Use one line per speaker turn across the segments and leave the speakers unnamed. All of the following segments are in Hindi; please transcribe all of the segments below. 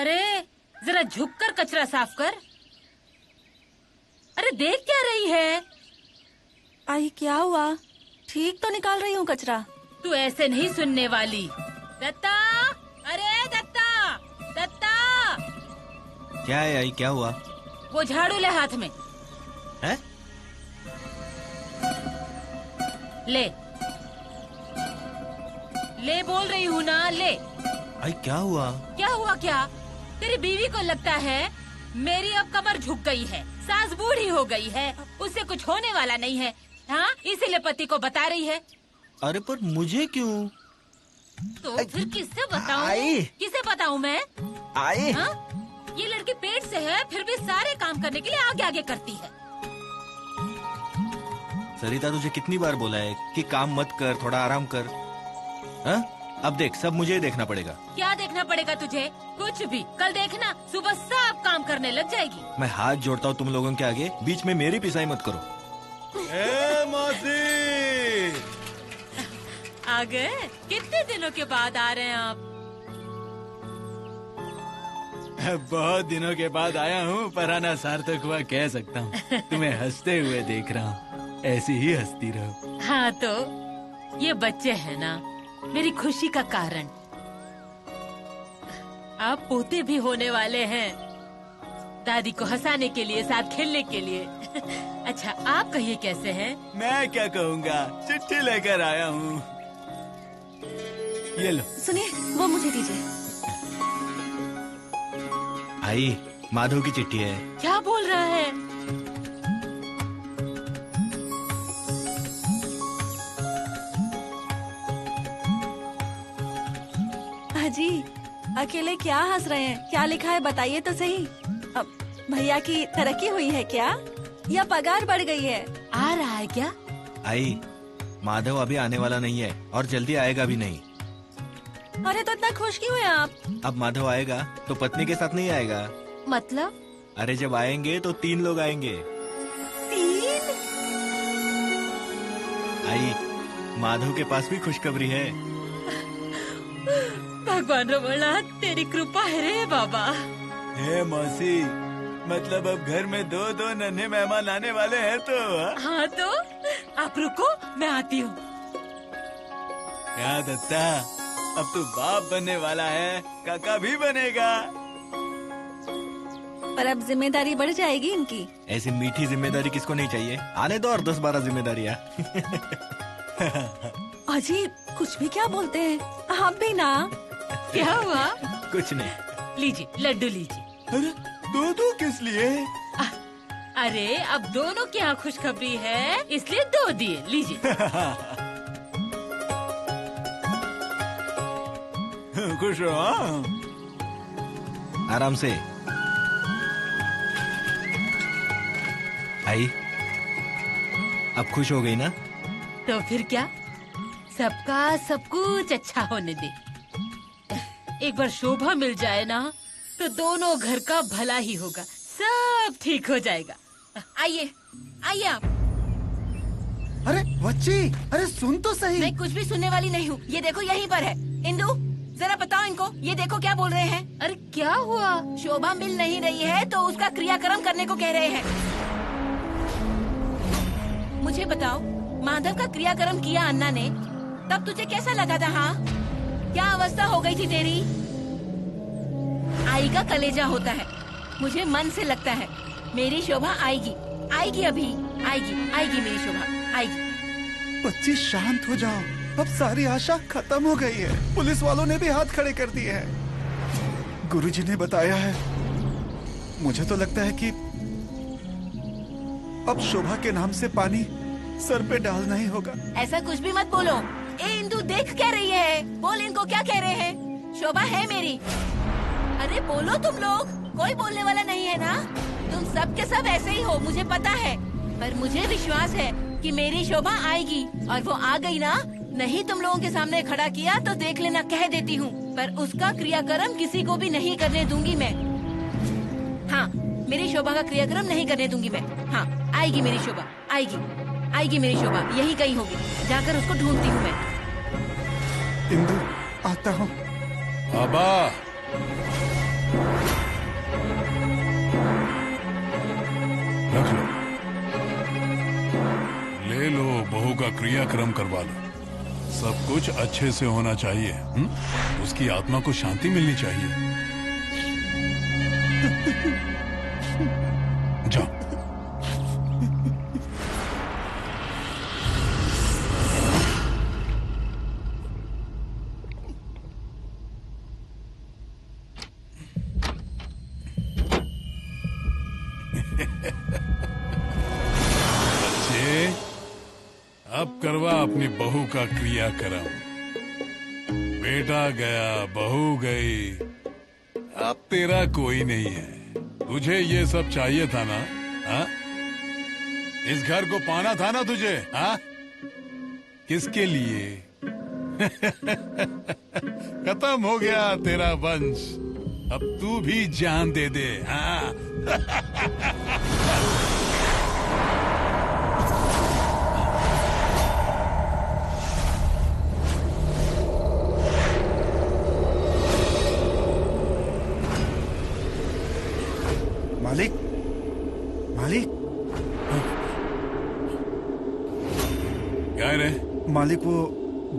अरे जरा झुक कर कचरा साफ कर। अरे देख क्या रही है?
आई क्या हुआ? ठीक तो निकाल रही हूँ कचरा।
तू ऐसे नहीं सुनने वाली। दत्ता, अरे दत्ता, दत्ता।
क्या है आई, क्या हुआ?
वो झाड़ू ले हाथ में।
है?
ले ले बोल रही हूँ ना, ले।
आई क्या हुआ?
क्या हुआ क्या? तेरी बीवी को लगता है मेरी अब कमर झुक गई है, सास बूढ़ी हो गई है, उससे कुछ होने वाला नहीं है। हाँ, इसीलिए पति को बता रही है।
अरे पर मुझे क्यों?
तो फिर किससे बताऊं?
आई।
किसे बताऊं मैं?
आई।
हाँ? ये लड़की पेट से है, फिर भी सारे काम करने के लिए आगे आगे करती है।
सरिता तुझे कितनी बार बोला है कि काम मत कर, थोड़ा आराम कर। हाँ? अब देख, सब मुझे ही देखना पड़ेगा।
क्या देखना पड़ेगा तुझे? कुछ भी। कल देखना सुबह सब काम करने लग जाएगी।
मैं हाथ जोड़ता हूँ तुम लोगों के आगे, बीच में मेरी पिसाई मत करो।
ए मौसी,
आ गए? कितने दिनों के बाद आ रहे हैं आप?
बहुत दिनों के बाद आया हूँ, पर आना सार्थक हुआ कह सकता हूँ। तुम्हें हंसते हुए देख रहा हूँ, ऐसी ही हंसती रहो।
हाँ तो ये बच्चे हैं ना, मेरी खुशी का कारण। आप पोते भी होने वाले हैं, दादी को हंसाने के लिए, साथ खेलने के लिए। अच्छा आप कहिए कैसे हैं?
मैं क्या कहूँगा, चिट्ठी लेकर आया हूँ। ये लो।
सुनिए, वो मुझे दीजिए।
आई, माधव की चिट्ठी है।
क्या बोल रहा है?
अजी, अकेले क्या हंस रहे हैं? क्या लिखा है बताइए तो सही। अब भैया की तरक्की हुई है क्या, या पगार बढ़ गई है?
आ रहा है क्या?
आई, माधव अभी आने वाला नहीं है और जल्दी आएगा भी नहीं।
अरे तो इतना खुश क्यों हैं आप?
अब माधव आएगा तो पत्नी के साथ नहीं आएगा।
मतलब?
अरे जब आएंगे तो 3 लोग आएंगे।
3?
आई, माधव के पास भी खुशखबरी है।
भगवान रमणनाथ, तेरी कृपा है रे बाबा।
हे मौसी, मतलब अब घर में 2-2 नन्हे मेहमान आने वाले हैं तो?
हाँ तो आप रुको, मैं आती हूँ।
क्या दत्ता, अब तू बाप बनने वाला है, काका भी बनेगा।
पर अब जिम्मेदारी बढ़ जाएगी इनकी।
ऐसी मीठी जिम्मेदारी किसको नहीं चाहिए? आने दो और 10-12 जिम्मेदारियाँ।
अजी, कुछ भी क्या बोलते हैं आप भी ना।
क्या हुआ?
कुछ नहीं।
लीजिए लड्डू लीजिए।
अरे 2-2 किस लिए?
अरे अब दोनों की यहाँ खुशखबरी है, इसलिए 2 दिए। लीजिए।
खुश हो? हाँ?
आराम से। आई, अब खुश हो गई ना?
तो फिर क्या, सबका सब कुछ अच्छा होने दे। एक बार शोभा मिल जाए ना, तो दोनों घर का भला ही होगा, सब ठीक हो जाएगा। आइए आइए आप।
अरे बच्ची, अरे सुन तो सही।
मैं कुछ भी सुनने वाली नहीं हूँ, ये देखो यहीं पर है। इंदु, जरा बताओ इनको, ये देखो क्या बोल रहे हैं।
अरे क्या हुआ?
शोभा मिल नहीं रही है तो उसका क्रियाक्रम करने को कह रहे हैं। मुझे बताओ, माधव का क्रियाक्रम किया अन्ना ने, तब तुझे कैसा लगा था? हाँ, क्या अवस्था हो गई थी तेरी? आई का कलेजा होता है, मुझे मन से लगता है मेरी शोभा आएगी, आएगी, अभी आएगी, आएगी मेरी शोभा, आएगी।
बच्ची शांत हो जाओ, अब सारी आशा खत्म हो गई है। पुलिस वालों ने भी हाथ खड़े कर दिए हैं। गुरुजी ने बताया है। मुझे तो लगता है कि अब शोभा के नाम से पानी सर पे डालना ही होगा।
ऐसा कुछ भी मत बोलो। ए इंदु, देख क्या रही है, बोल इनको क्या कह रहे हैं। शोभा है मेरी। अरे बोलो तुम लोग, कोई बोलने वाला नहीं है ना? तुम सब के सब ऐसे ही हो, मुझे पता है, पर मुझे विश्वास है कि मेरी शोभा आएगी, और वो आ गई ना। नहीं तुम लोगों के सामने खड़ा किया तो देख लेना, कह देती हूँ, पर उसका क्रियाक्रम किसी को भी नहीं करने दूंगी मैं। हाँ, मेरी शोभा का क्रियाक्रम नहीं करने दूंगी मैं। हाँ, आएगी मेरी शोभा, आएगी, आएगी मेरी शोभा, यही कहीं होगी, जाकर उसको ढूंढती हूँ मैं।
इंदु, आता हूँ।
बाबा,
रख लो, ले लो, बहू का क्रियाक्रम करवा लो। सब कुछ अच्छे से होना चाहिए। उसकी आत्मा को शांति मिलनी चाहिए। जाओ। बच्चे, अब करवा अपनी बहू का क्रियाक्रम। बेटा गया, बहू गई, अब तेरा कोई नहीं है। तुझे ये सब चाहिए था ना? हाँ? इस घर को पाना था ना तुझे? हाँ? किसके लिए? खत्म हो गया तेरा वंश। अब तू भी जान दे दे। हाँ?
मालिक, मालिक,
क्या है रे?
मालिक, वो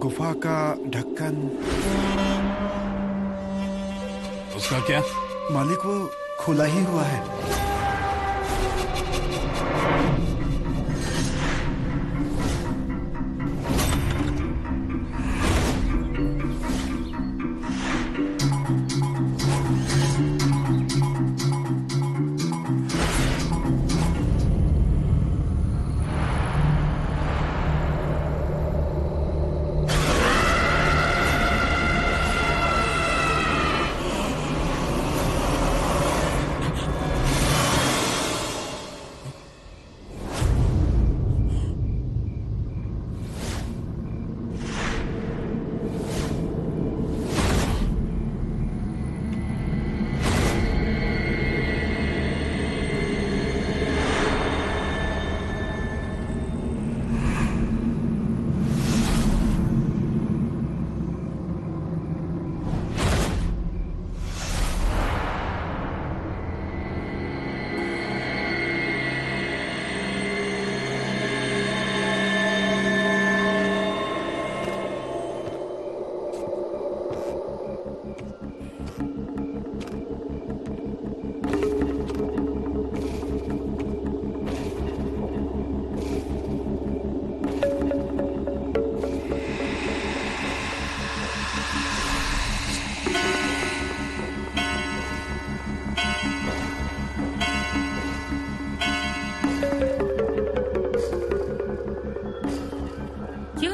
गुफा का ढक्कन।
उसका क्या?
मालिक, वो खुला ही हुआ है।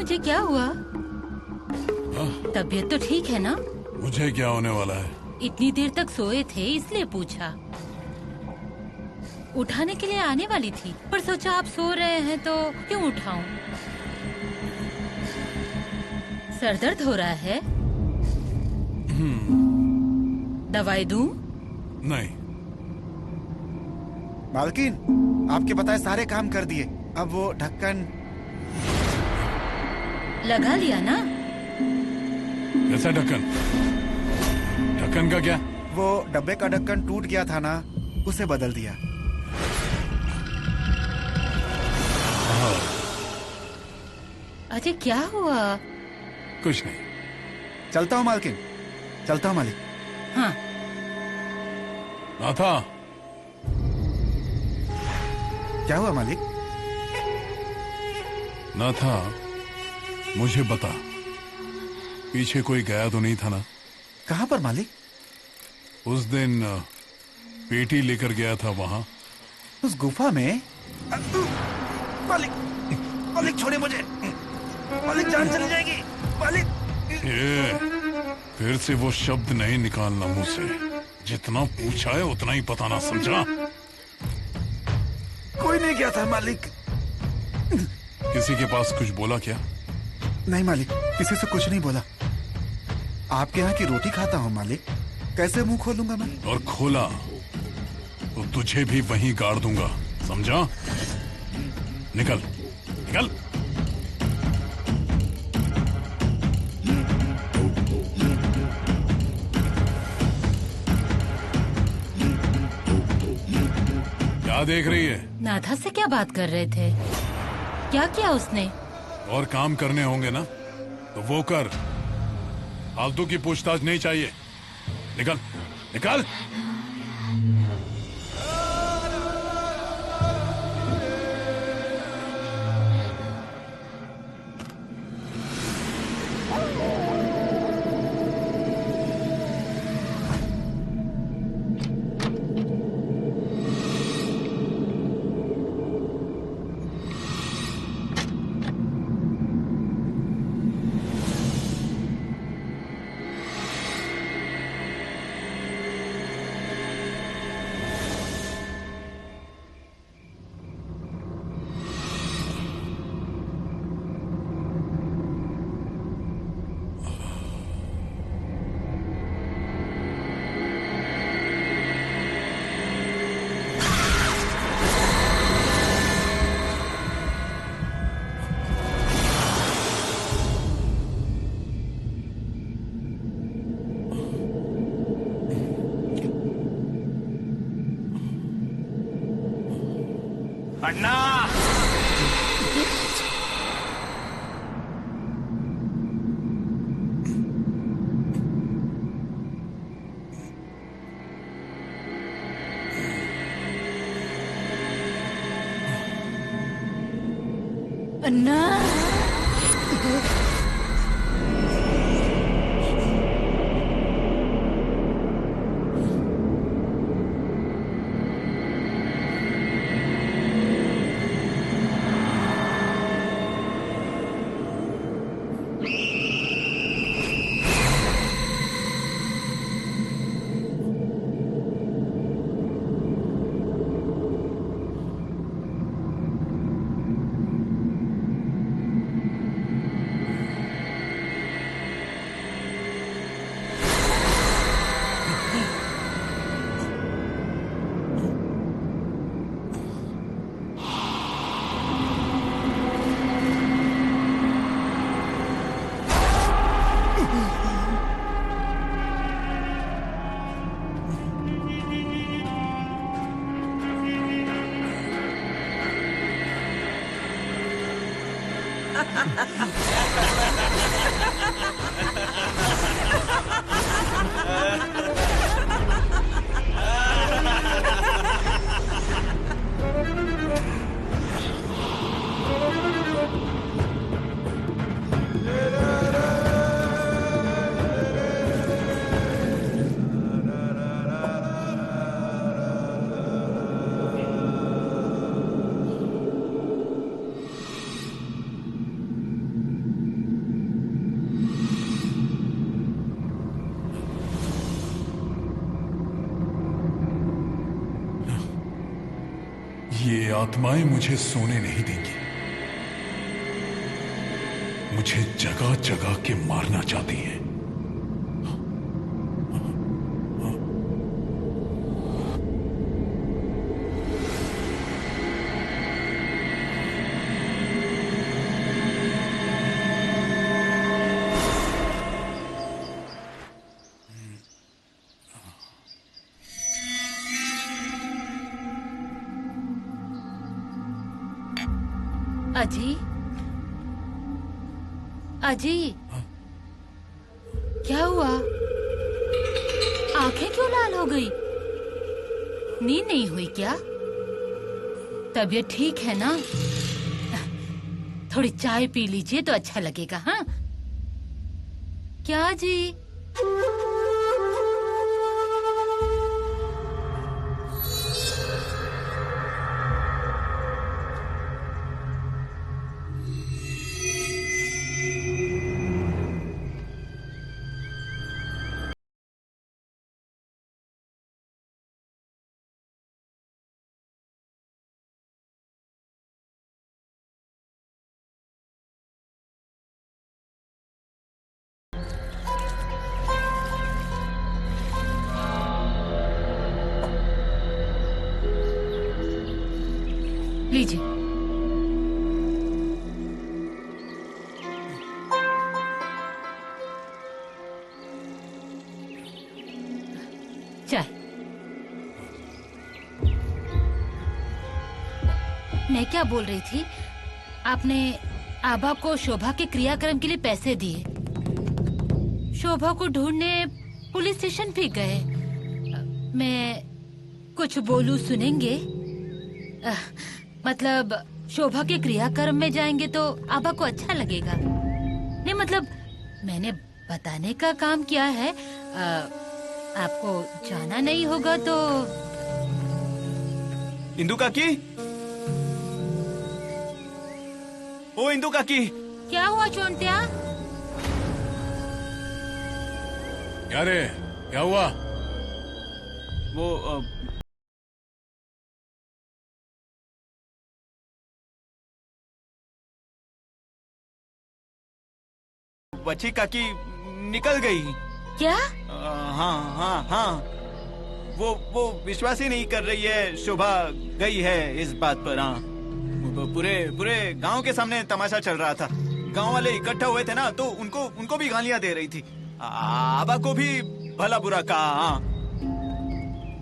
जी क्या हुआ? तबीयत तो ठीक है ना?
मुझे क्या होने वाला है?
इतनी देर तक सोए थे इसलिए पूछा। उठाने के लिए आने वाली थी पर सोचा आप सो रहे हैं तो क्यों उठाऊं। सर दर्द हो रहा है? दवाई दूं?
नहीं।
मालकिन, आपके बताए सारे काम कर दिए। अब वो ढक्कन
लगा लिया ना?
कैसा ढक्कन? ढक्कन का क्या?
वो डब्बे का ढक्कन टूट गया था ना, उसे बदल दिया।
अजय क्या हुआ?
कुछ नहीं।
चलता हूँ मालकिन, चलता हूँ मालिक।
हाँ।
नाथा,
क्या हुआ मालिक?
नाथा, मुझे बता, पीछे कोई गया तो नहीं था ना?
कहाँ पर मालिक?
उस दिन पेटी लेकर गया था वहां।
उस गुफा में? मालिक, मालिक छोड़े मुझे। मालिक, जान चली जाएगी। मालिक,
ये फिर से वो शब्द नहीं निकालना मुंह से। जितना पूछा है उतना ही बताना, समझा?
कोई नहीं गया था मालिक।
किसी के पास कुछ बोला क्या?
नहीं मालिक, किसी से कुछ नहीं बोला। आपके यहाँ की रोटी खाता हूँ मालिक, कैसे मुंह खोलूंगा मैं?
और खोला तो तुझे भी वहीं गाड़ दूंगा, समझा? निकल, निकल। क्या देख रही है?
नाथा से क्या बात कर रहे थे? क्या किया उसने?
और काम करने होंगे ना, तो वो कर। फालतू की पूछताछ नहीं चाहिए। निकल निकल।
अन्ना,
अन्ना,
ये आत्माएं मुझे सोने नहीं देंगी। मुझे जगह जगह के मारना चाहती हैं।
अजी, अजी, क्या हुआ? आंखें क्यों लाल हो गई? नींद नहीं हुई क्या? तबीयत ठीक है ना? थोड़ी चाय पी लीजिए तो अच्छा लगेगा। हाँ, क्या जी? लीजिए। चाय। मैं क्या बोल रही थी, आपने आभा को शोभा के क्रियाक्रम के लिए पैसे दिए, शोभा को ढूंढने पुलिस स्टेशन भी गए। मैं कुछ बोलूं सुनेंगे? मतलब शोभा के क्रियाक्रम में जाएंगे तो आभा को अच्छा लगेगा। नहीं मतलब मैंने बताने का काम किया है, आपको जाना नहीं होगा तो।
इंदु काकी, ओ इंदु काकी।
क्या हुआ चोंटिया?
क्या रे, क्या हुआ?
वो बच्ची काकी निकल गई।
क्या?
हाँ हाँ हाँ, वो विश्वास ही नहीं कर रही है शोभा गई है इस बात पर। हाँ, पूरे गांव के सामने तमाशा चल रहा था, गांव वाले इकट्ठा हुए थे ना, तो उनको भी गालियां दे रही थी, आबा को भी भला बुरा कहा। हाँ,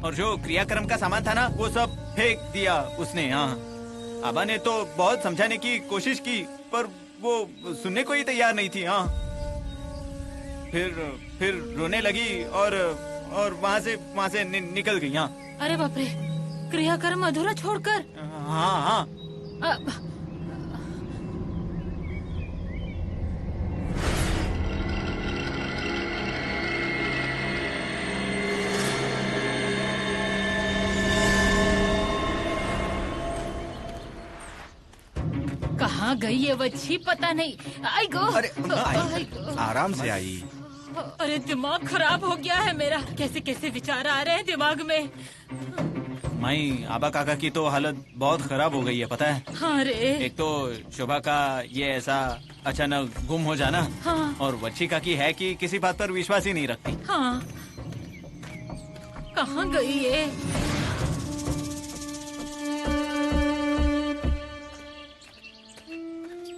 और जो क्रियाक्रम का सामान था ना वो सब फेंक दिया उसने। हाँ, आबा ने तो बहुत समझाने की कोशिश की पर वो सुनने को ही तैयार नहीं थी। हाँ, फिर रोने लगी और वहाँ से निकल गई। हाँ।
अरे बाप रे, क्रियाक्रम अधूरा छोड़कर?
हाँ हाँ।
कहाँ गई ये बच्ची पता नहीं। आई गो।
अरे आई, आराम से आई।
अरे दिमाग खराब हो गया है मेरा, कैसे कैसे विचार आ रहे हैं दिमाग में।
माई, आबा काका की तो हालत बहुत खराब हो गई है पता है।
हाँ रे।
एक तो शोभा का ये ऐसा अचानक गुम हो जाना।
हाँ।
और बच्ची काकी है कि किसी बात पर विश्वास ही नहीं रखती।
हाँ, कहाँ गई ये?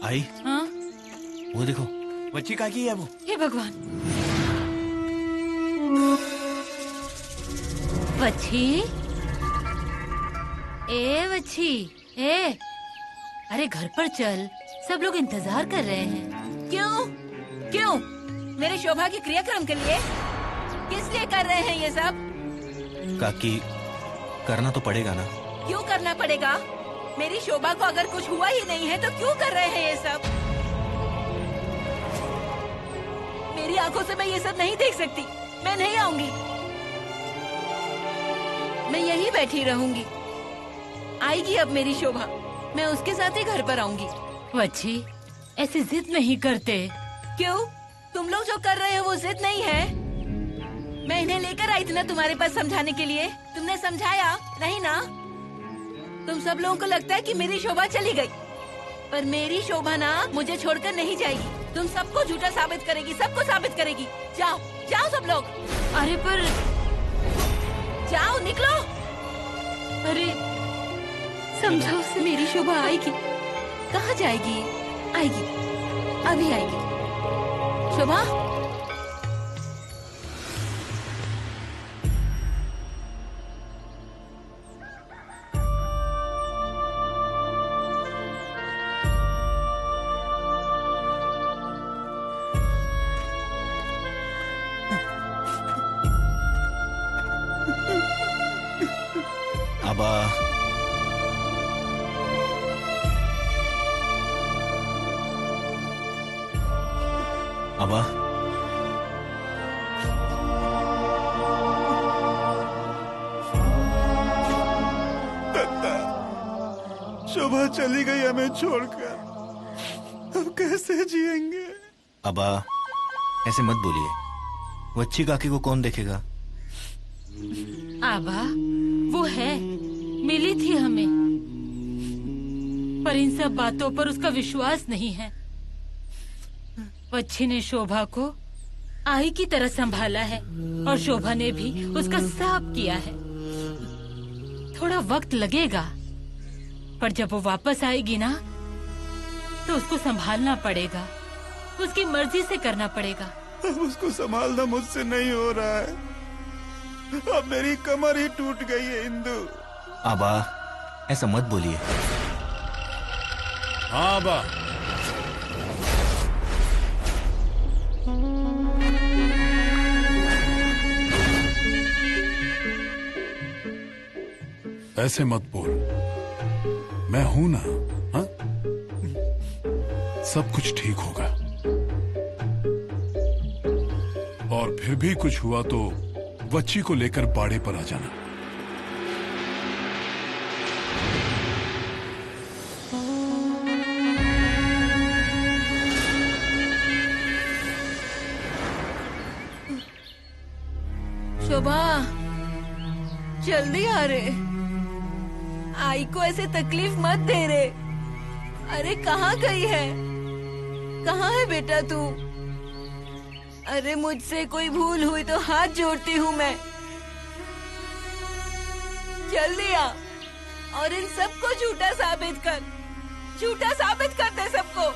आई।
हाँ,
वो देखो, बच्ची काकी है वो।
हे भगवान। बच्ची, ए बच्ची, ए, अरे घर पर चल, सब लोग इंतजार कर रहे हैं।
क्यों मेरे शोभा की क्रियाक्रम के लिए? किस लिए कर रहे हैं ये सब?
काकी, करना तो पड़ेगा ना।
क्यों करना पड़ेगा? मेरी शोभा को अगर कुछ हुआ ही नहीं है तो क्यों कर रहे हैं ये सब? मेरी आंखों से मैं ये सब नहीं देख सकती। मैं नहीं आऊंगी, मैं यहीं बैठी रहूंगी। आएगी अब मेरी शोभा, मैं उसके साथ ही घर पर आऊंगी।
बच्ची, ऐसे जिद नहीं करते।
क्यों? तुम लोग जो कर रहे हो वो जिद नहीं है। मैं इन्हें लेकर आई थी ना तुम्हारे पास समझाने के लिए, तुमने समझाया नहीं ना? तुम सब लोगों को लगता है कि मेरी शोभा चली गई, पर मेरी शोभा ना मुझे छोड़कर नहीं जाएगी। तुम सबको झूठा साबित करेगी, सबको साबित करेगी। जाओ जाओ सब लोग।
अरे पर,
जाओ निकलो।
अरे समझाओ से।
मेरी शोभा आएगी, कहाँ जाएगी? आएगी, अभी आएगी। शोभा,
आबा, आबा,
शोभा चली गई हमें छोड़कर, अब कैसे जिएंगे?
आबा, ऐसे मत बोलिए, बच्ची काकी को कौन देखेगा?
आबा, वो है, मिली थी हमें, पर इन सब बातों पर उसका विश्वास नहीं है। बच्ची ने शोभा को आई की तरह संभाला है और शोभा ने भी उसका साफ किया है। थोड़ा वक्त लगेगा, पर जब वो वापस आएगी ना तो उसको संभालना पड़ेगा, उसकी मर्जी से करना पड़ेगा।
अब उसको संभालना मुझसे नहीं हो रहा है, अब मेरी कमर ही टूट गई है। इंदु,
आबा, ऐसा मत बोलिए,
हाँ बा। ऐसे मत बोल, मैं हूं ना। हाँ, सब कुछ ठीक होगा। और फिर भी कुछ हुआ तो बच्ची को लेकर बाड़े पर आ जाना।
शोभा, जल्दी आ रे। आई को ऐसे तकलीफ मत दे रे। अरे कहाँ गई है? कहाँ है बेटा तू? अरे मुझसे कोई भूल हुई तो हाथ जोड़ती हूँ मैं। जल्दी आ और इन सबको झूठा साबित कर दे सबको।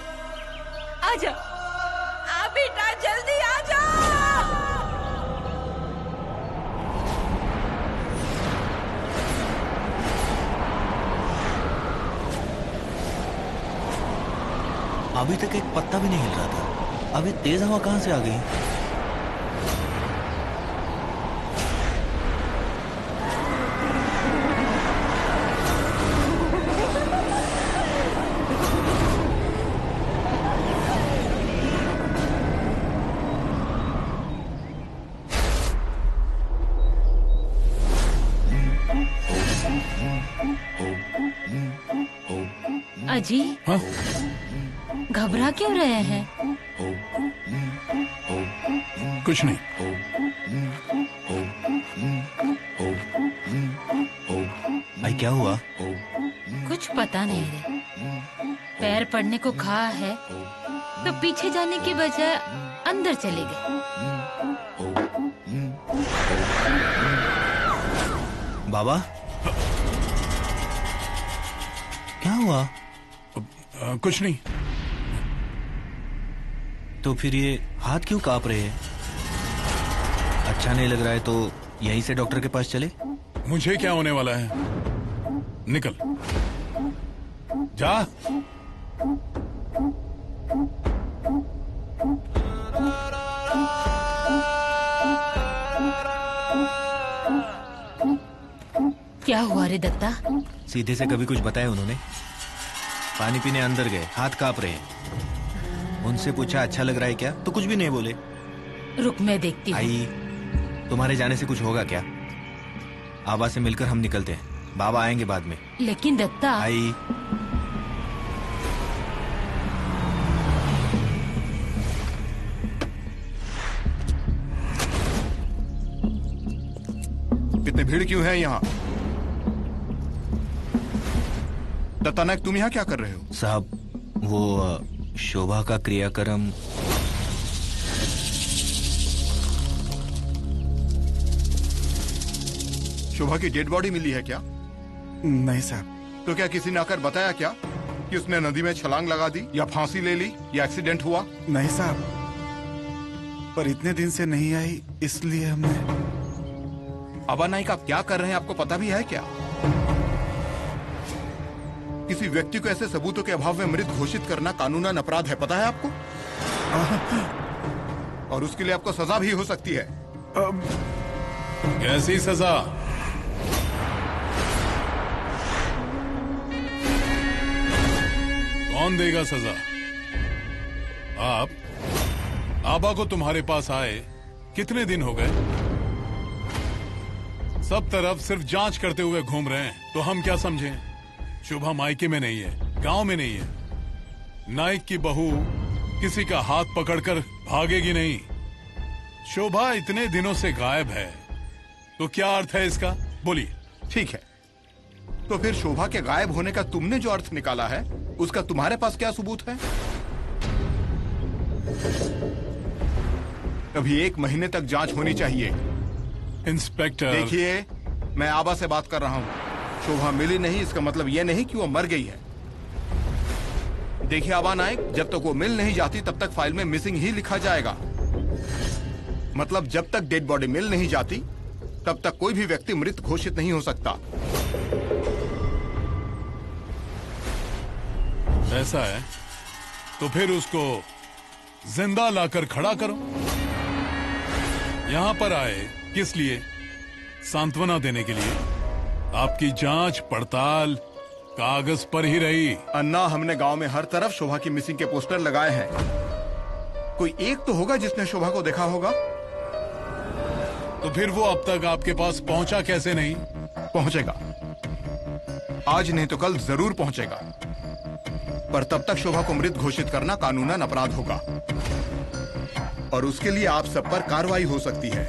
आजा, आ बेटा जल्दी आजा।
अभी तक एक पत्ता भी नहीं हिल रहा था, अभी तेज हवा कहां से आ गई?
अजी,
हाँ?
घबरा क्यों रहे हैं?
कुछ नहीं।
भाई क्या हुआ?
कुछ पता नहीं रे। पैर पड़ने को कहा है तो पीछे जाने के बजाय अंदर चले गए।
बाबा क्या हुआ?
कुछ नहीं।
तो फिर ये हाथ क्यों कांप रहे हैं? अच्छा नहीं लग रहा है तो यहीं से डॉक्टर के पास चले।
मुझे क्या होने वाला है? निकल जा।
क्या हुआ रे दत्ता?
सीधे से कभी कुछ बताया उन्होंने? पानी पीने अंदर गए, हाथ कांप रहे हैं। उनसे पूछा अच्छा लग रहा है क्या, तो कुछ भी नहीं बोले।
रुक मैं देखती हूँ।
आई, तुम्हारे जाने से कुछ होगा क्या? आबा से मिलकर हम निकलते हैं, बाबा आएंगे बाद में।
लेकिन दत्ता।
आई,
इतनी भीड़ क्यों है यहाँ? दत्ता नायक, तुम यहाँ क्या कर रहे हो?
साहब वो शोभा का क्रियाक्रम।
शोभा की डेड बॉडी मिली है क्या?
नहीं साहब।
तो क्या किसी ने आकर बताया क्या कि उसने नदी में छलांग लगा दी या फांसी ले ली या एक्सीडेंट हुआ?
नहीं साहब, पर इतने दिन से नहीं आई इसलिए हमने।
आबा नाइक, आप क्या कर रहे हैं आपको पता भी है क्या? किसी व्यक्ति को ऐसे सबूतों के अभाव में मृत घोषित करना कानूनन अपराध है, पता है आपको? और उसके लिए आपको सजा भी हो सकती है।
कैसी सजा? कौन देगा सजा? आप आबा को तुम्हारे पास आए कितने दिन हो गए? सब तरफ सिर्फ जांच करते हुए घूम रहे हैं, तो हम क्या समझें? शोभा मायके में नहीं है, गांव में नहीं है। नाइक की बहू किसी का हाथ पकड़कर भागेगी नहीं। शोभा इतने दिनों से गायब है, तो क्या अर्थ है इसका? बोलिए।
ठीक है, तो फिर शोभा के गायब होने का तुमने जो अर्थ निकाला है, उसका तुम्हारे पास क्या सबूत है? अभी 1 महीने तक जांच होनी चाहिए।
इंस्पेक्टर
देखिए, मैं आबा से बात कर रहा हूं। शोभा मिली नहीं इसका मतलब यह नहीं कि वो मर गई है। देखिए आबा नायक, जब तक वो मिल नहीं जाती तब तक फाइल में मिसिंग ही लिखा जाएगा। मतलब जब तक डेड बॉडी मिल नहीं जाती तब तक कोई भी व्यक्ति मृत घोषित नहीं हो सकता।
ऐसा है तो फिर उसको जिंदा लाकर खड़ा करो। यहाँ पर आए किस लिए? सांत्वना देने के लिए। आपकी जांच पड़ताल कागज पर ही रही।
अन्ना, हमने गांव में हर तरफ शोभा की मिसिंग के पोस्टर लगाए हैं। कोई एक तो होगा जिसने शोभा को देखा होगा।
तो फिर वो अब तक आपके पास पहुंचा कैसे नहीं?
पहुंचेगा, आज नहीं तो कल जरूर पहुंचेगा, पर तब तक शोभा को मृत घोषित करना कानूनन अपराध होगा और उसके लिए आप सब पर कार्रवाई हो सकती है।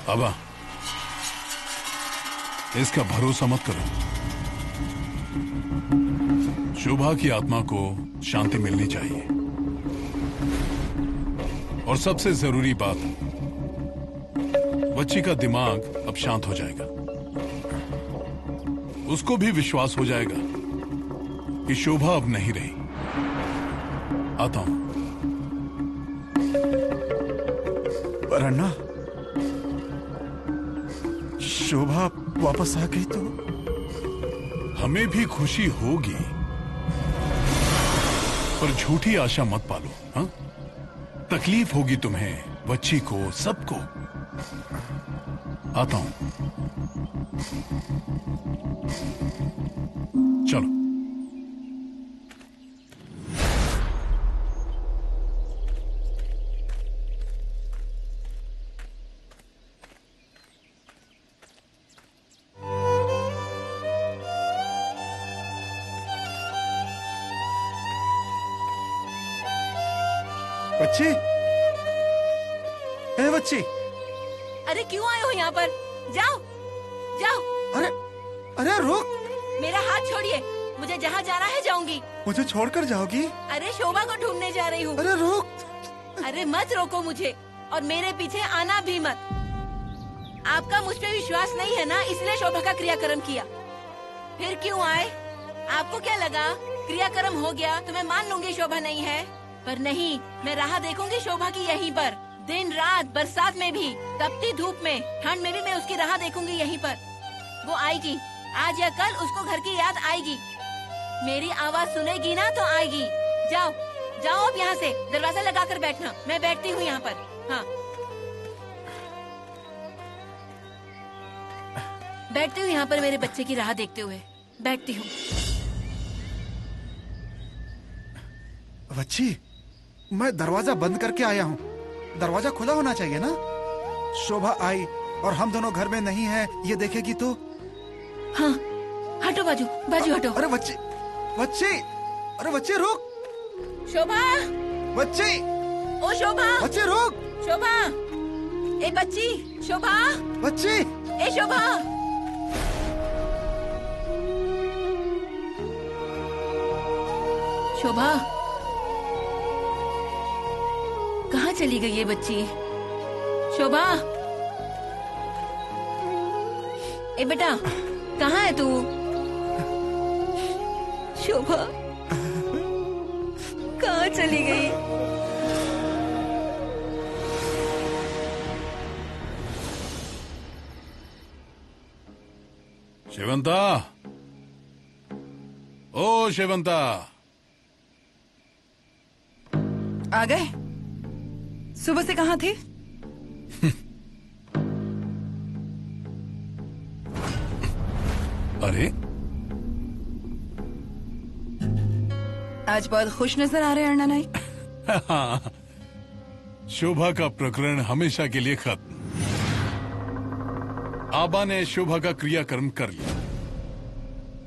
बाबा, इसका भरोसा मत करो। शोभा की आत्मा को शांति मिलनी चाहिए। और सबसे जरूरी बात, बच्ची का दिमाग अब शांत हो जाएगा। उसको भी विश्वास हो जाएगा कि शोभा अब नहीं रही। आता हूं।
पर अन्ना, शोभा वापस आ गई तो
हमें भी खुशी होगी, पर झूठी आशा मत पालो। हाँ, तकलीफ होगी तुम्हें, बच्ची को, सबको। आता हूं। चलो।
बच्ची, ए बच्ची,
अरे क्यों आए हो यहाँ पर? जाओ जाओ।
अरे अरे रुक,
मेरा हाथ छोड़िए। मुझे जहाँ जाना है जाऊंगी।
मुझे छोड़कर जाओगी?
अरे शोभा को ढूंढने जा रही हूँ।
अरे रुक।
अरे मत रोको मुझे, और मेरे पीछे आना भी मत। आपका मुझ पे विश्वास नहीं है ना, इसलिए शोभा का क्रियाक्रम किया। फिर क्यों आए? आपको क्या लगा क्रियाक्रम हो गया तो मैं मान लूंगी शोभा नहीं है? पर नहीं, मैं राह देखूंगी शोभा की यहीं पर, दिन रात, बरसात में भी, तपती धूप में, ठंड में भी मैं उसकी राह देखूंगी यहीं पर। वो आएगी, आज या कल उसको घर की याद आएगी। मेरी आवाज सुनेगी ना तो आएगी। जाओ जाओ अब यहाँ से, दरवाजा लगा कर बैठना। मैं बैठती हूँ यहाँ पर। हाँ, बैठती हूँ यहाँ पर मेरे बच्चे की राह देखते हुए। बैठती हूँ।
बच्ची, मैं दरवाजा बंद करके आया हूँ। दरवाजा खुला होना चाहिए ना। शोभा आई और हम दोनों घर में नहीं है, ये देखेगी तो।
हाँ, हटो बाजू, बाजू हटो।
अरे बच्ची, बच्ची, अरे बच्ची रुक।
शोभा,
बच्ची,
ओ शोभा,
बच्ची रुक।
शोभा, ए बच्ची, शोभा,
बच्ची,
ए शोभा। शोभा, कहाँ चली गई ये बच्ची? शोभा, ए बेटा, कहाँ है तू? शोभा, कहाँ चली गई?
शिवंता, ओ शिवंता,
आ गए? सुबह से कहाँ थे?
अरे,
आज बहुत खुश नजर आ रहे हैं अन्ना नाइक।
शोभा का प्रकरण हमेशा के लिए खत्म। आबा ने शोभा का क्रियाक्रम कर लिया।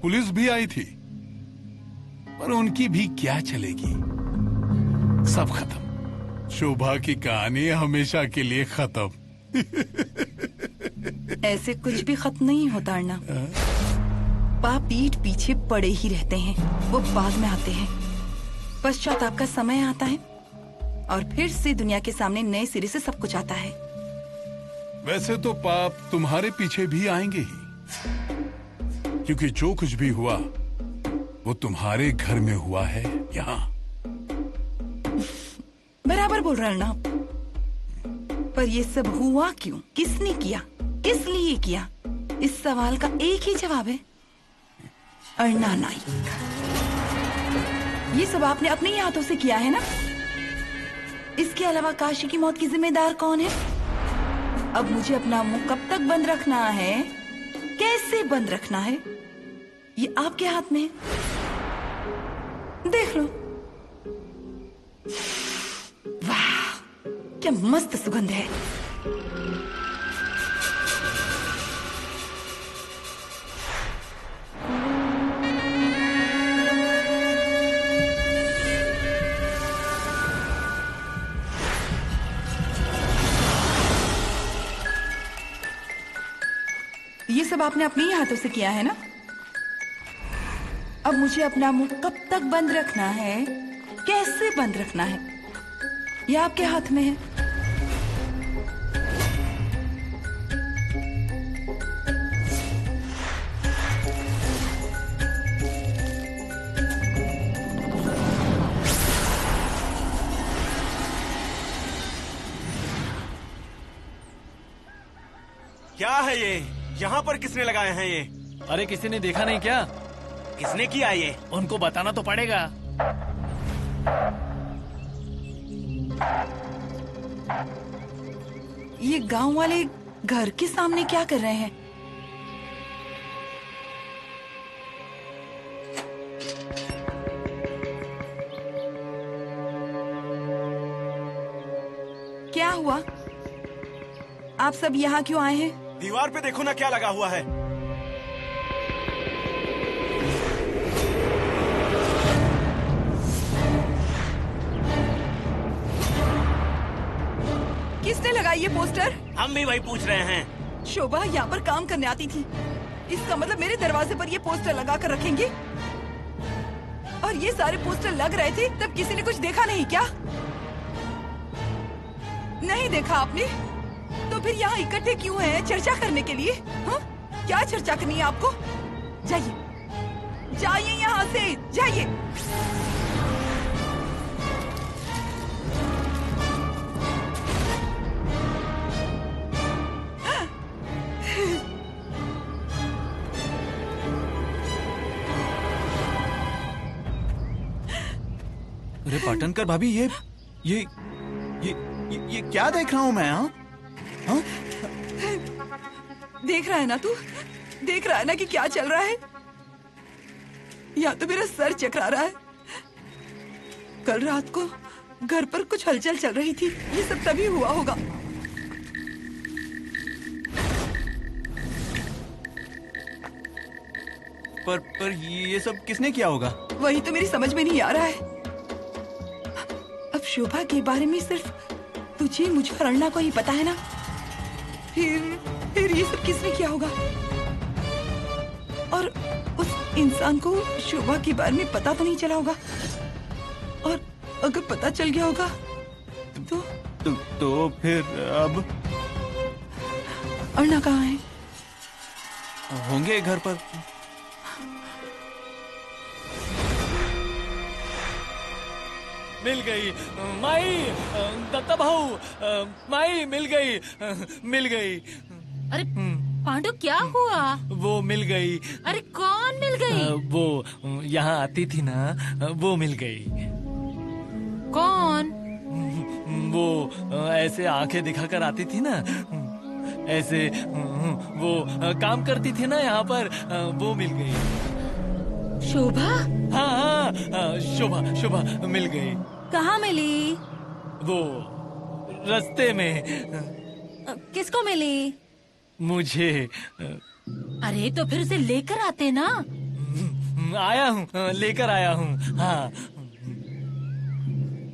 पुलिस भी आई थी, पर उनकी भी क्या चलेगी। सब खत्म। शोभा की कहानी हमेशा के लिए खत्म।
ऐसे कुछ भी खत्म नहीं होता अन्ना। पाप पीठ पीछे पड़े ही रहते हैं, वो बाद में आते हैं। पश्चाताप का समय आता है और फिर से दुनिया के सामने नए सिरे से सब कुछ आता है।
वैसे तो पाप तुम्हारे पीछे भी आएंगे ही, क्योंकि जो कुछ भी हुआ वो तुम्हारे घर में हुआ है। यहाँ
बोल रहे हैं ना आप? पर ये सब हुआ क्यों, किसने किया, किस लिए किया, इस सवाल का एक ही जवाब है, अर्णा नाइक। ये सब आपने अपने ही हाथों से किया है ना? इसके अलावा काशी की मौत की जिम्मेदार कौन है? अब मुझे अपना मुंह कब तक बंद रखना है, कैसे बंद रखना है, ये आपके हाथ में है। देख लो। वाह, क्या मस्त सुगंध है। ये सब आपने अपने ही हाथों से किया है ना? अब मुझे अपना मुंह कब तक बंद रखना है, कैसे बंद रखना है, ये आपके हाथ में है।
क्या है ये? यहाँ पर किसने लगाए हैं ये?
अरे किसी ने देखा नहीं क्या?
किसने किया ये?
उनको बताना तो पड़ेगा।
ये गांव वाले घर के सामने क्या कर रहे हैं? क्या हुआ? आप सब यहाँ क्यों आए हैं?
दीवार पे देखो ना क्या लगा हुआ है।
किसने लगाई ये पोस्टर?
हम भी वही पूछ रहे हैं।
शोभा यहाँ पर काम करने आती थी, इसका मतलब मेरे दरवाजे पर ये पोस्टर लगा कर रखेंगे? और ये सारे पोस्टर लग रहे थे तब किसी ने कुछ देखा नहीं क्या? नहीं देखा आपने? तो फिर यहाँ इकट्ठे क्यों हैं? चर्चा करने के लिए? हाँ? क्या चर्चा करनी है आपको? जाइए, जाइए यहाँ से, जाइए।
अरे पाटनकर भाभी, ये क्या देख रहा हूँ मैं? हाँ हाँ?
देख रहा है ना तू? देख रहा है ना कि क्या चल रहा है? यहाँ तो मेरा सर चकरा रहा है। कल रात को घर पर कुछ हलचल चल रही थी, ये सब तभी हुआ होगा।
पर ये सब किसने किया होगा?
वही तो मेरी समझ में नहीं आ रहा है। अब शोभा के बारे में सिर्फ तुझे, मुझे और अर्णा को ही पता है ना? फिर ये सब किसने किया होगा? और उस इंसान को शोभा के बारे में पता तो नहीं चला होगा? और अगर पता चल गया होगा
तो फिर अब
अर्णा कहाँ है?
होंगे घर पर।
मिल गई माई, दत्ता भाऊ, माई मिल गई, मिल गई।
अरे पांडु, क्या हुआ?
वो मिल गई।
अरे कौन मिल गई?
वो यहाँ आती थी ना, वो मिल गई।
कौन?
वो ऐसे आंखें दिखाकर आती थी ना, ऐसे वो काम करती थी ना यहाँ पर, वो मिल गई।
शोभा?
हाँ, शोभा मिल गई।
कहाँ मिली?
वो रास्ते में।
किसको मिली?
मुझे।
अरे तो फिर उसे लेकर आते ना।
आया हूँ, लेकर आया हूँ। हाँ।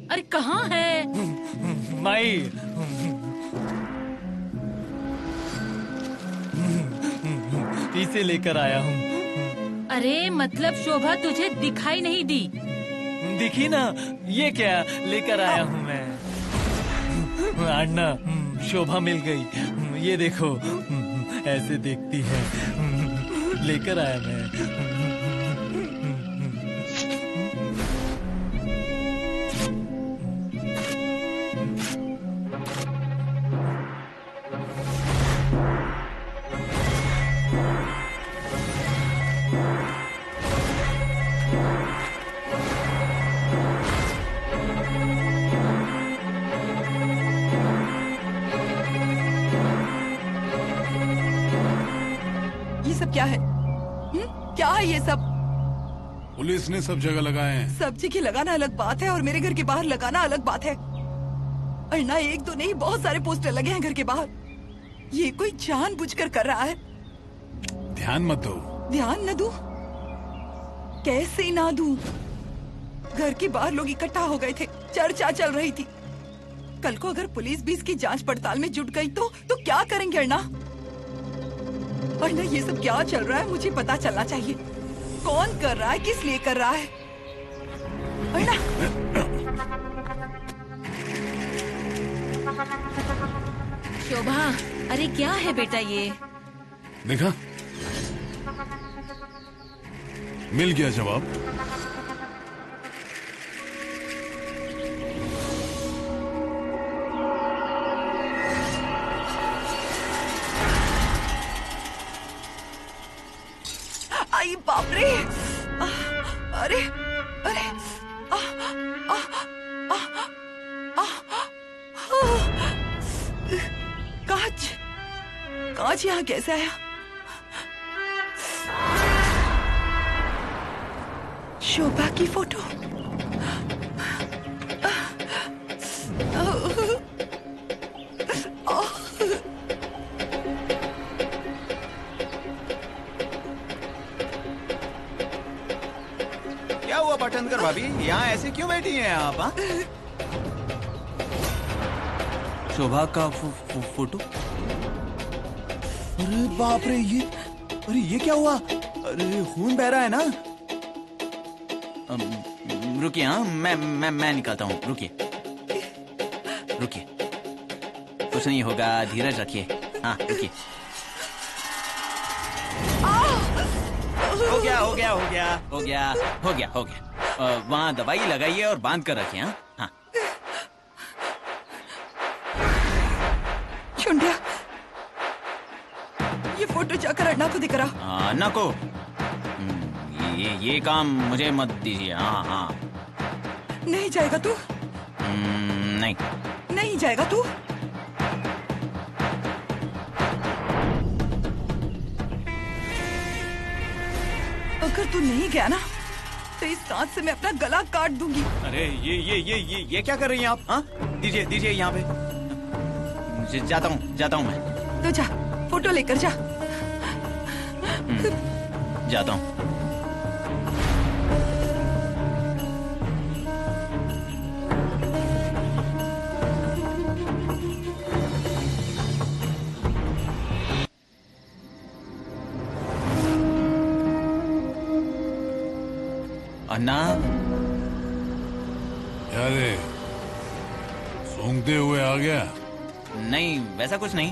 अरे कहाँ है?
माई, इसे लेकर आया हूँ।
अरे मतलब शोभा तुझे दिखाई नहीं दी?
दिखी ना, ये क्या लेकर आया हूँ मैं। अन्ना, शोभा मिल गई। ये देखो, ऐसे देखती है। लेकर आया मैं।
सब क्या है? क्या है ये सब?
पुलिस ने सब जगह लगाए हैं।
सब जगह लगाना अलग बात है और मेरे घर के बाहर लगाना अलग बात है। अन्ना, एक दो नहीं, बहुत सारे पोस्टर लगे हैं घर के बाहर। ये कोई जानबूझकर कर रहा है।
ध्यान मत दो।
ध्यान न दूं? कैसे ना दूं? घर के बाहर लोग इकट्ठा हो गए थे, चर्चा चल रही थी। कल को अगर पुलिस भी इसकी जांच पड़ताल में जुट गई तो क्या करेंगे अन्ना? अन्ना, ये सब क्या चल रहा है मुझे पता चलना चाहिए। कौन कर रहा है, किस लिए कर रहा है? अन्ना,
शोभा, अरे क्या है बेटा ये?
देखा, मिल गया जवाब।
आई बाप रे! अरे अरे कांच कांच यहाँ कैसे आया? शोभा की फोटो।
क्या हुआ पाटनकर भाभी, यहाँ ऐसे क्यों बैठी हैं आप? हाँ? शोभा का फोटो? अरे बाप रे, ये क्या हुआ? अरे खून बह रहा है ना। रुकिए, हाँ मैं निकालता हूँ। रुकिए, कुछ नहीं होगा, धीरज रखिए। हाँ रुकिए। हो गया। वहाँ दवाई लगाइए और बांध कर रखिए। हाँ।
चुंडिया, ये फोटो जाकर अन्ना को दिख रहा।
अन्ना को? ये काम मुझे मत दीजिए। हाँ।
नहीं जाएगा तू? नहीं जाएगा तू? अगर तू नहीं गया ना तो इस दांत से मैं अपना गला काट दूंगी।
अरे ये क्या कर रही हैं आप? हाँ, दीजिए यहाँ पे। जाता हूँ मैं।
तो जा, फोटो लेकर जा।
जाता हूँ। अन्ना,
क्या रे, सूंघते हुए आ गया?
नहीं, वैसा कुछ नहीं।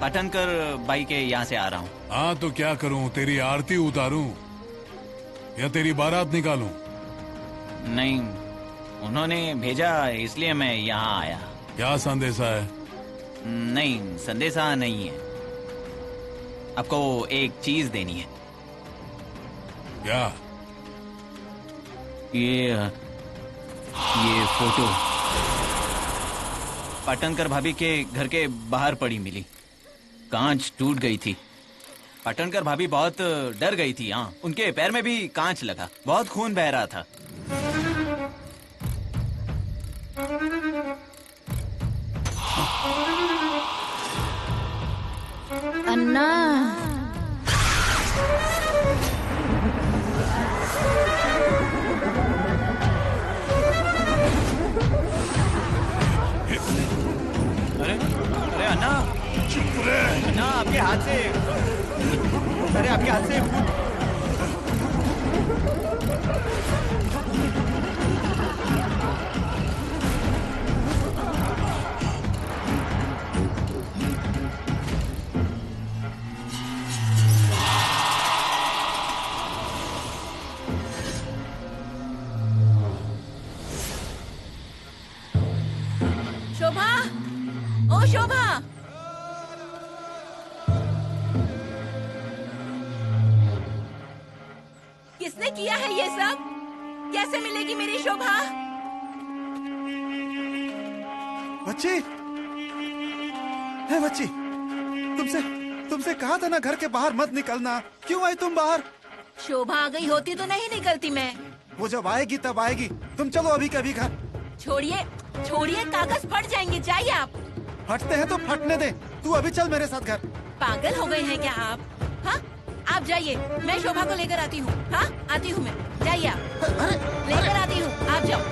पाटनकर बाई के यहाँ से आ रहा हूँ।
हाँ तो क्या करूँ, तेरी आरती उतारूं या तेरी बारात निकालूं?
नहीं, उन्होंने भेजा इसलिए मैं यहाँ आया।
क्या संदेशा है?
नहीं, संदेशा नहीं है। आपको एक चीज देनी है।
क्या?
ये फोटो पाटनकर भाभी के घर के बाहर पड़ी मिली। कांच टूट गई थी। पाटनकर भाभी बहुत डर गई थी। हाँ, उनके पैर में भी कांच लगा, बहुत खून बह रहा था।
अन्ना,
अरे अन्ना, अन्ना, आपके हाथ से, अरे आपके हाथ से
शोभा, ओ शोभा, किसने किया है ये सब? कैसे मिलेगी मेरी शोभा?
बच्ची, है बच्ची, तुमसे कहा था ना घर के बाहर मत निकलना, क्यों आई तुम बाहर?
शोभा आ गई होती तो नहीं निकलती मैं।
वो जब आएगी तब आएगी, तुम चलो अभी कभी घर।
छोड़िए छोड़िए, कागज फट जाएंगे, जाइए आप।
फटते हैं तो फटने दे, तू अभी चल मेरे साथ घर।
पागल हो गए हैं क्या आप? हाँ, आप जाइए, मैं शोभा को लेकर आती हूँ। हाँ, आती हूँ मैं, जाइए आप। लेकर आती हूँ, आप जाओ।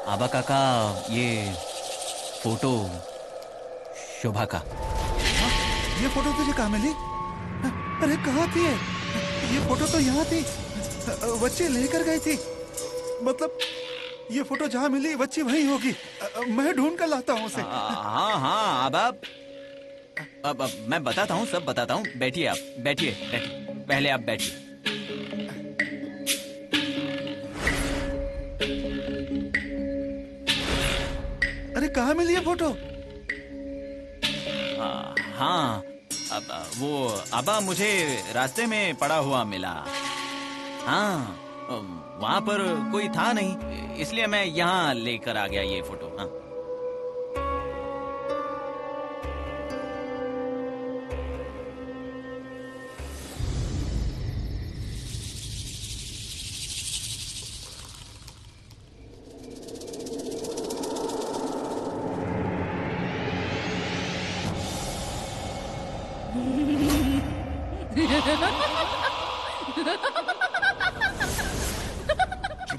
आबा काका, ये फोटो शोभा का।
ये फोटो तुझे कहाँ मिली? अरे कहाँ थी ये फोटो? तो यहाँ थी, बच्ची लेकर गई थी। मतलब ये फोटो जहाँ मिली बच्ची वहीं होगी। मैं ढूंढ कर लाता हूँ उसे।
हाँ हाँ अब अब मैं बताता हूँ, सब बताता हूँ। बैठिए आप, बैठिए बैठिए, पहले आप बैठिए।
अरे कहाँ मिली ये फोटो?
हाँ, अब वो अबा मुझे रास्ते में पड़ा हुआ मिला। हाँ, वहाँ पर कोई था नहीं, इसलिए मैं यहाँ लेकर आ गया ये फोटो। हाँ।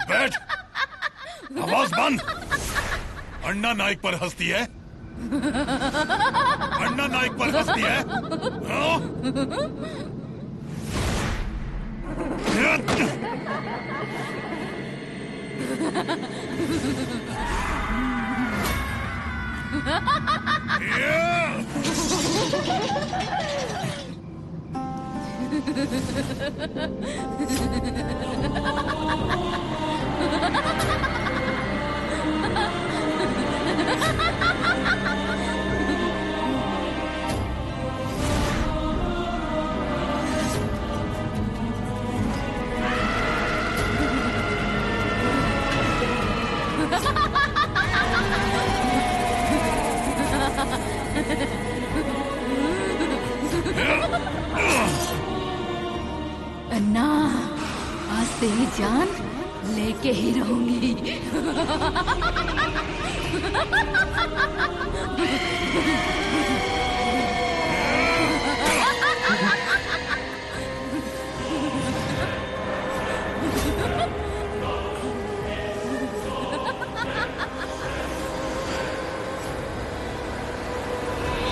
बैठ, आवाज बंद। अन्ना नाइक पर हंसती है, अन्ना नाइक पर हंसती है। हाँ?
अन्ना, आज तेरी जान लेके ही रहूंगी।